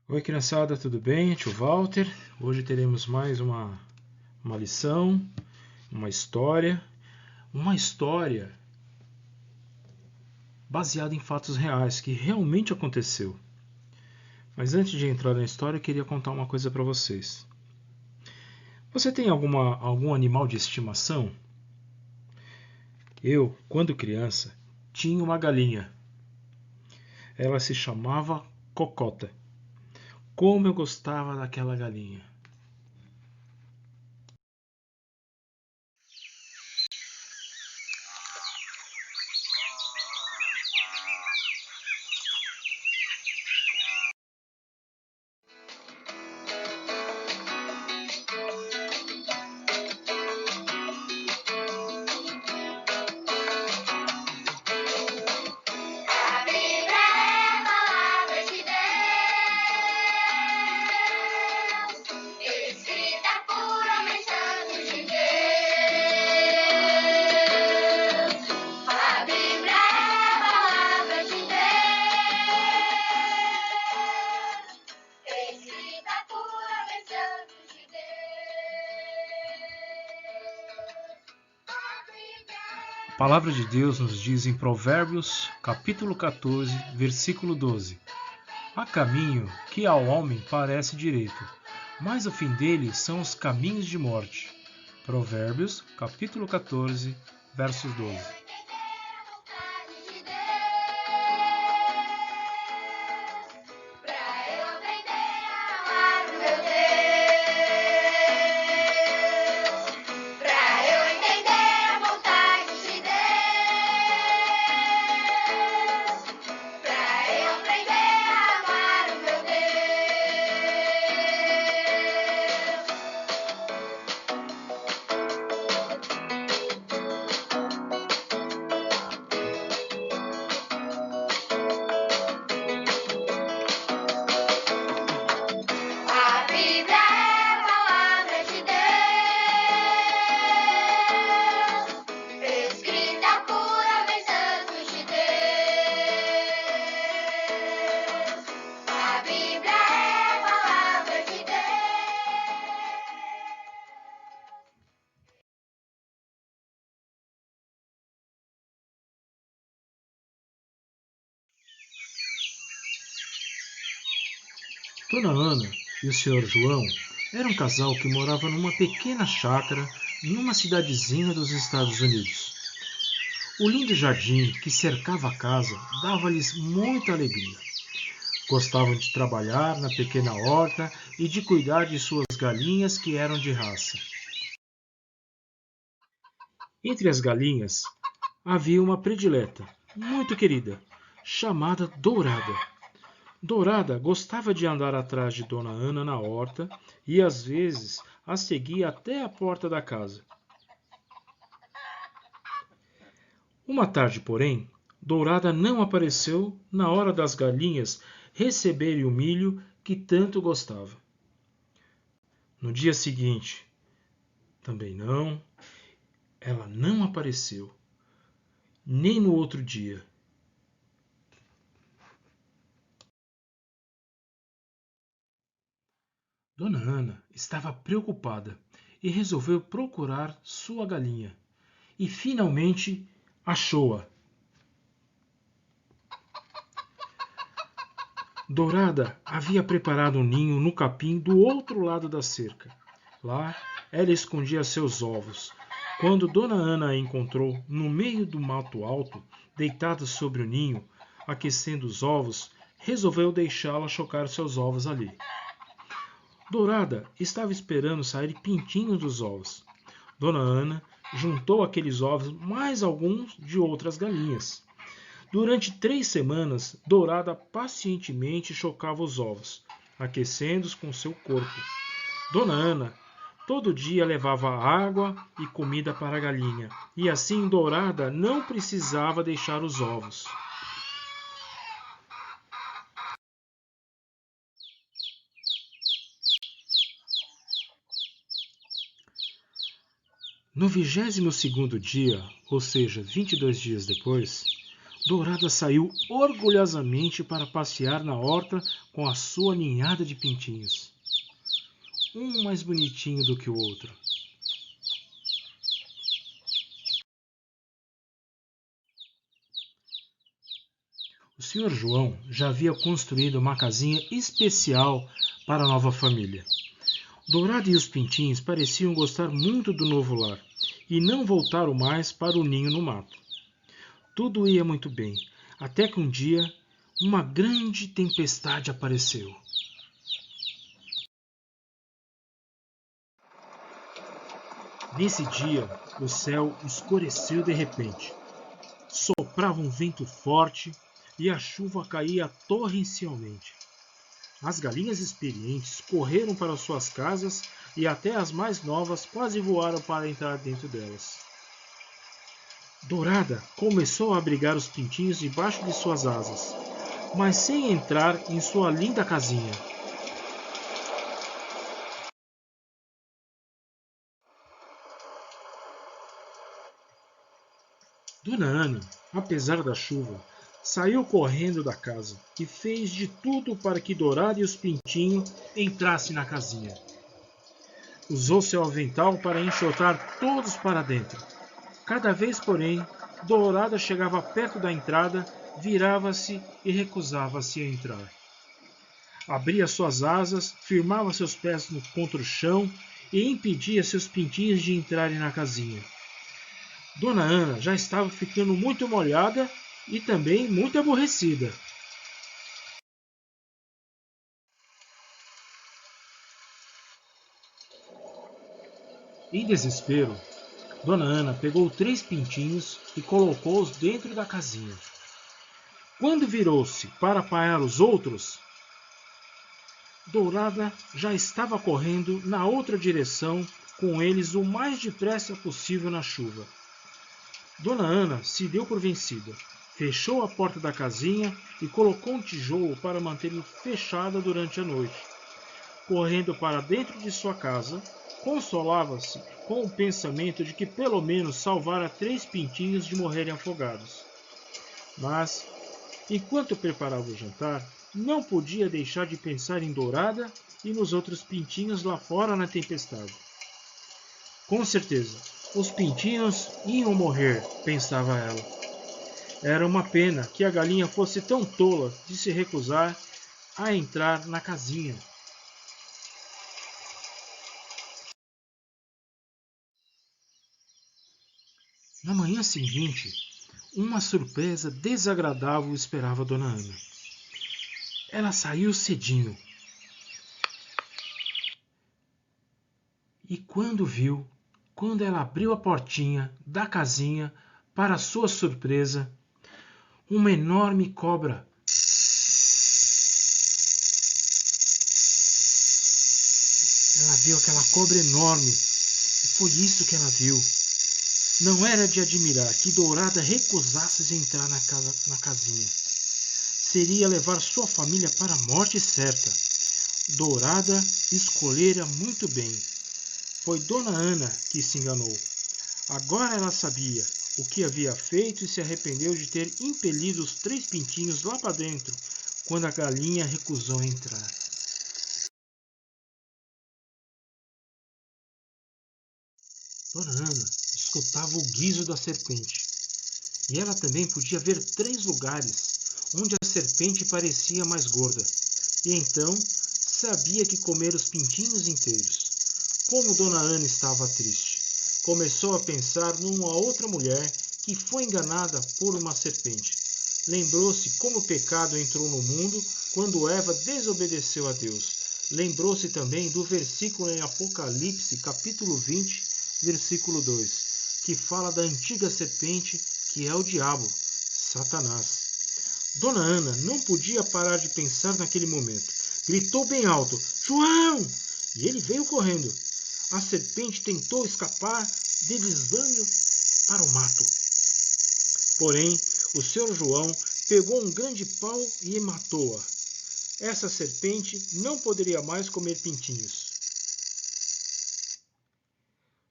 Oi, criançada, tudo bem? Tio Walter. Hoje teremos mais uma lição, uma história baseada em fatos reais, que realmente aconteceu. Mas antes de entrar na história, eu queria contar uma coisa para vocês. Você tem algum animal de estimação? Eu, quando criança, tinha uma galinha. Ela se chamava Cocota. Como eu gostava daquela galinha! A palavra de Deus nos diz em Provérbios, capítulo 14, versículo 12: Há caminho que ao homem parece direito, mas o fim dele são os caminhos de morte. Provérbios, capítulo 14, versos 12. Dona Ana e o Sr. João eram um casal que morava numa pequena chácara numa cidadezinha dos Estados Unidos. O lindo jardim que cercava a casa dava-lhes muita alegria. Gostavam de trabalhar na pequena horta e de cuidar de suas galinhas que eram de raça. Entre as galinhas havia uma predileta, muito querida, chamada Dourada. Dourada gostava de andar atrás de Dona Ana na horta e às vezes a seguia até a porta da casa. Uma tarde, porém, Dourada não apareceu na hora das galinhas receberem o milho que tanto gostava. No dia seguinte, também não, ela não apareceu, nem no outro dia. Dona Ana estava preocupada e resolveu procurar sua galinha. E finalmente achou-a. Dourada havia preparado um ninho no capim do outro lado da cerca. Lá, ela escondia seus ovos. Quando Dona Ana a encontrou no meio do mato alto, deitada sobre o ninho, aquecendo os ovos, resolveu deixá-la chocar seus ovos ali. Dourada estava esperando sair pintinhos dos ovos. Dona Ana juntou aqueles ovos mais alguns de outras galinhas. Durante 3 semanas, Dourada pacientemente chocava os ovos, aquecendo-os com seu corpo. Dona Ana todo dia levava água e comida para a galinha, e assim Dourada não precisava deixar os ovos. No 22º dia, ou seja, 22 dias depois, Dourada saiu orgulhosamente para passear na horta com a sua ninhada de pintinhos, um mais bonitinho do que o outro. O Sr. João já havia construído uma casinha especial para a nova família. Dourada e os pintinhos pareciam gostar muito do novo lar e não voltaram mais para o ninho no mato. Tudo ia muito bem, até que um dia uma grande tempestade apareceu. Nesse dia, o céu escureceu de repente. Soprava um vento forte e a chuva caía torrencialmente. As galinhas experientes correram para suas casas e até as mais novas quase voaram para entrar dentro delas. Dourada começou a abrigar os pintinhos debaixo de suas asas, mas sem entrar em sua linda casinha. Dona Ana, apesar da chuva, saiu correndo da casa e fez de tudo para que Dourada e os pintinhos entrassem na casinha. Usou seu avental para enxotar todos para dentro. Cada vez, porém, Dourada chegava perto da entrada, virava-se e recusava-se a entrar. Abria suas asas, firmava seus pés contra o chão e impedia seus pintinhos de entrarem na casinha. Dona Ana já estava ficando muito molhada e também muito aborrecida. Em desespero, Dona Ana pegou 3 pintinhos e colocou-os dentro da casinha. Quando virou-se para apanhar os outros, Dourada já estava correndo na outra direção com eles o mais depressa possível na chuva. Dona Ana se deu por vencida, fechou a porta da casinha e colocou um tijolo para mantê-lo fechada durante a noite. Correndo para dentro de sua casa, consolava-se com o pensamento de que pelo menos salvara 3 pintinhos de morrerem afogados. Mas, enquanto preparava o jantar, não podia deixar de pensar em Dourada e nos outros pintinhos lá fora na tempestade. Com certeza, os pintinhos iam morrer, pensava ela. Era uma pena que a galinha fosse tão tola de se recusar a entrar na casinha. Na manhã seguinte, uma surpresa desagradável esperava Dona Ana. Ela saiu cedinho. E quando ela abriu a portinha da casinha, para sua surpresa, uma enorme cobra. Ela viu aquela cobra enorme. E foi isso que ela viu. Não era de admirar que Dourada recusasse entrar na casinha. Seria levar sua família para a morte certa. Dourada escolhera muito bem. Foi Dona Ana que se enganou. Agora ela sabia o que havia feito e se arrependeu de ter impelido os 3 pintinhos lá para dentro, quando a galinha recusou entrar. Dona Ana escutava o guizo da serpente, e ela também podia ver 3 lugares onde a serpente parecia mais gorda, e então sabia que comer os pintinhos inteiros. Como Dona Ana estava triste, começou a pensar numa outra mulher que foi enganada por uma serpente. Lembrou-se como o pecado entrou no mundo quando Eva desobedeceu a Deus. Lembrou-se também do versículo em Apocalipse, capítulo 20, versículo 2, que fala da antiga serpente que é o diabo, Satanás. Dona Ana não podia parar de pensar naquele momento. Gritou bem alto: João! E ele veio correndo. A serpente tentou escapar, deslizando para o mato. Porém, o Sr. João pegou um grande pau e matou-a. Essa serpente não poderia mais comer pintinhos.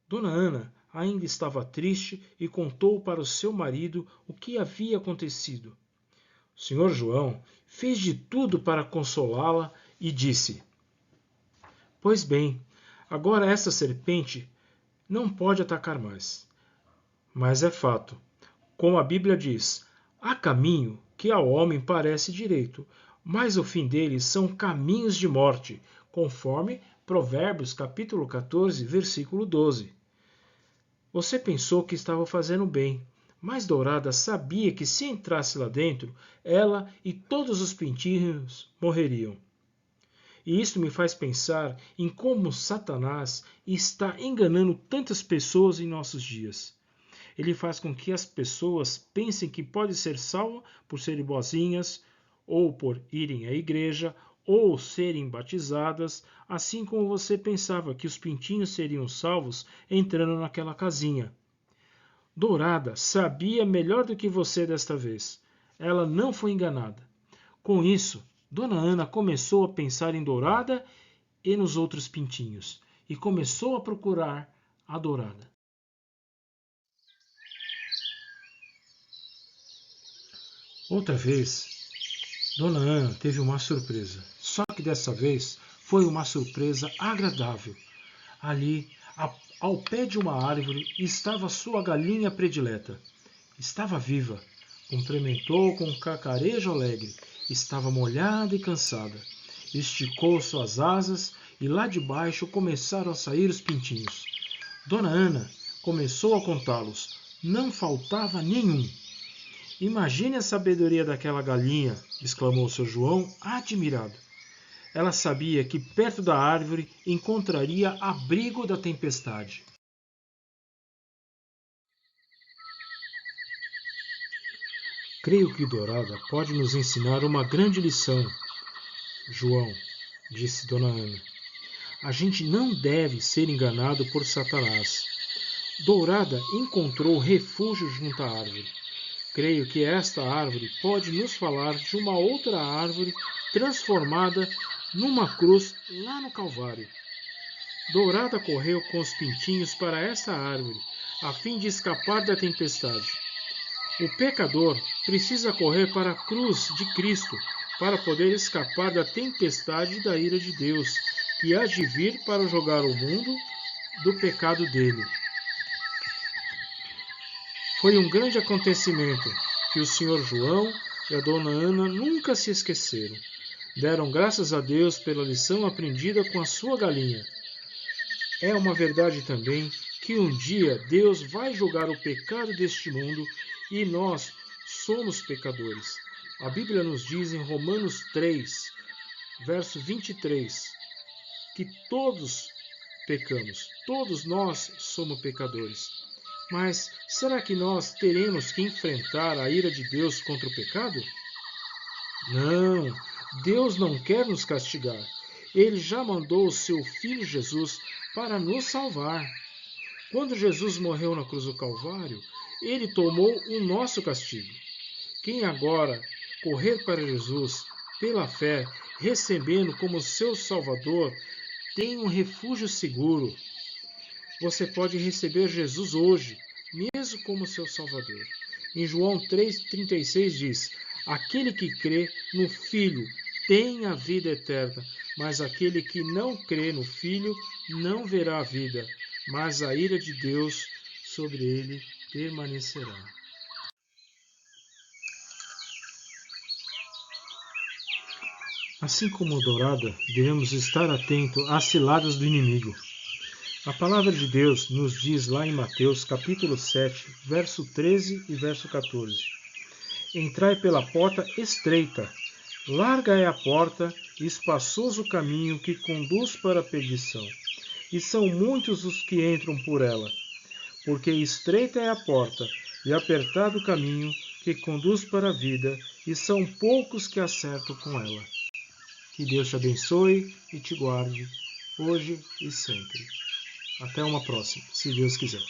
Dona Ana ainda estava triste e contou para o seu marido o que havia acontecido. O Sr. João fez de tudo para consolá-la e disse: Pois bem, agora essa serpente não pode atacar mais. Mas é fato, como a Bíblia diz, há caminho que ao homem parece direito, mas o fim deles são caminhos de morte, conforme Provérbios capítulo 14, versículo 12. Você pensou que estava fazendo bem, mas Dourada sabia que se entrasse lá dentro, ela e todos os pintinhos morreriam. E isso me faz pensar em como Satanás está enganando tantas pessoas em nossos dias. Ele faz com que as pessoas pensem que podem ser salvas por serem boazinhas, ou por irem à igreja, ou serem batizadas, assim como você pensava que os pintinhos seriam salvos entrando naquela casinha. Dourada sabia melhor do que você desta vez. Ela não foi enganada. Com isso, Dona Ana começou a pensar em Dourada e nos outros pintinhos, e começou a procurar a Dourada. Outra vez, Dona Ana teve uma surpresa. Só que dessa vez foi uma surpresa agradável. Ali, ao pé de uma árvore, estava sua galinha predileta. Estava viva. Cumprimentou com um cacarejo alegre. Estava molhada e cansada. Esticou suas asas e lá de baixo começaram a sair os pintinhos. Dona Ana começou a contá-los. Não faltava nenhum. Imagine a sabedoria daquela galinha, exclamou seu João, admirado. Ela sabia que perto da árvore encontraria abrigo da tempestade. Creio que Dourada pode nos ensinar uma grande lição, João, disse Dona Ana. A gente não deve ser enganado por Satanás. Dourada encontrou refúgio junto à árvore. Creio que esta árvore pode nos falar de uma outra árvore transformada numa cruz lá no Calvário. Dourada correu com os pintinhos para essa árvore, a fim de escapar da tempestade. O pecador precisa correr para a cruz de Cristo para poder escapar da tempestade e da ira de Deus, que há de vir para jogar o mundo do pecado dele. Foi um grande acontecimento que o Sr. João e a Dona Ana nunca se esqueceram. Deram graças a Deus pela lição aprendida com a sua galinha. É uma verdade também que um dia Deus vai julgar o pecado deste mundo e nós somos pecadores. A Bíblia nos diz em Romanos 3, verso 23, que todos pecamos, todos nós somos pecadores. Mas será que nós teremos que enfrentar a ira de Deus contra o pecado? Não, Deus não quer nos castigar. Ele já mandou o seu Filho Jesus para nos salvar. Quando Jesus morreu na cruz do Calvário, ele tomou o nosso castigo. Quem agora correr para Jesus pela fé, recebendo como seu Salvador, tem um refúgio seguro. Você pode receber Jesus hoje, mesmo como seu Salvador. Em João 3,36 diz: aquele que crê no Filho tem a vida eterna, mas aquele que não crê no Filho não verá a vida, mas a ira de Deus sobre ele permanecerá. Assim como Dourada, devemos estar atentos às ciladas do inimigo. A palavra de Deus nos diz lá em Mateus capítulo 7, verso 13 e verso 14. Entrai pela porta estreita, larga é a porta e espaçoso o caminho que conduz para a perdição, e são muitos os que entram por ela. Porque estreita é a porta e apertado o caminho que conduz para a vida, e são poucos que acertam com ela. Que Deus te abençoe e te guarde, hoje e sempre. Até uma próxima, se Deus quiser.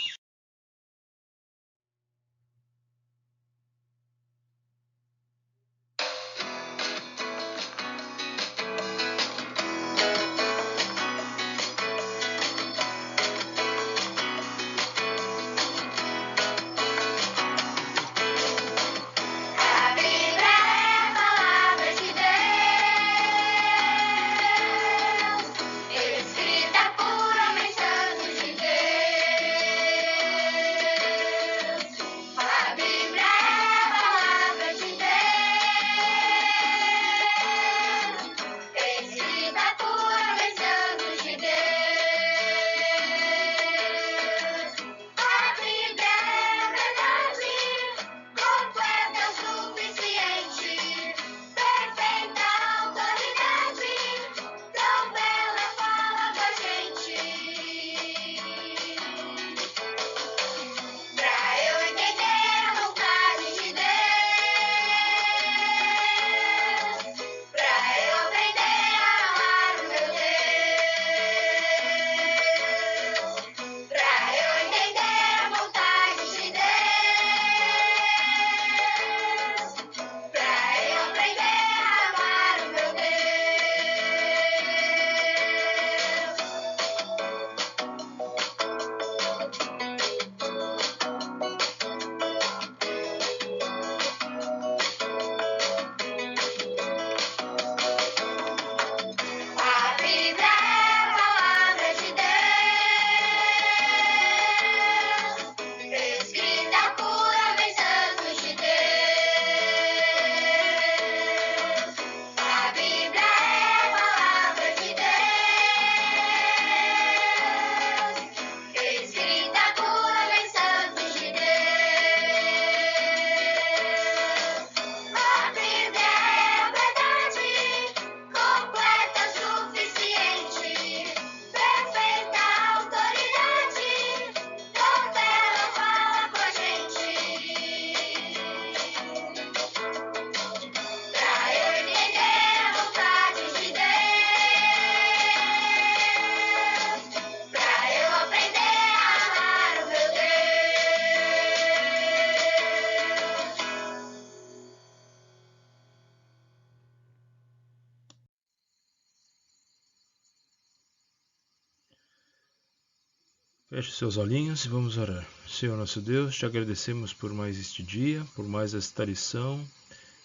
Feche seus olhinhos e vamos orar. Senhor nosso Deus, te agradecemos por mais este dia, por mais esta lição,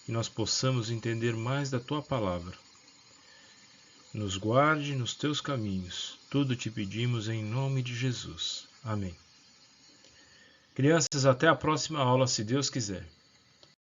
que nós possamos entender mais da Tua Palavra. Nos guarde nos Teus caminhos. Tudo te pedimos em nome de Jesus. Amém. Crianças, até a próxima aula, se Deus quiser.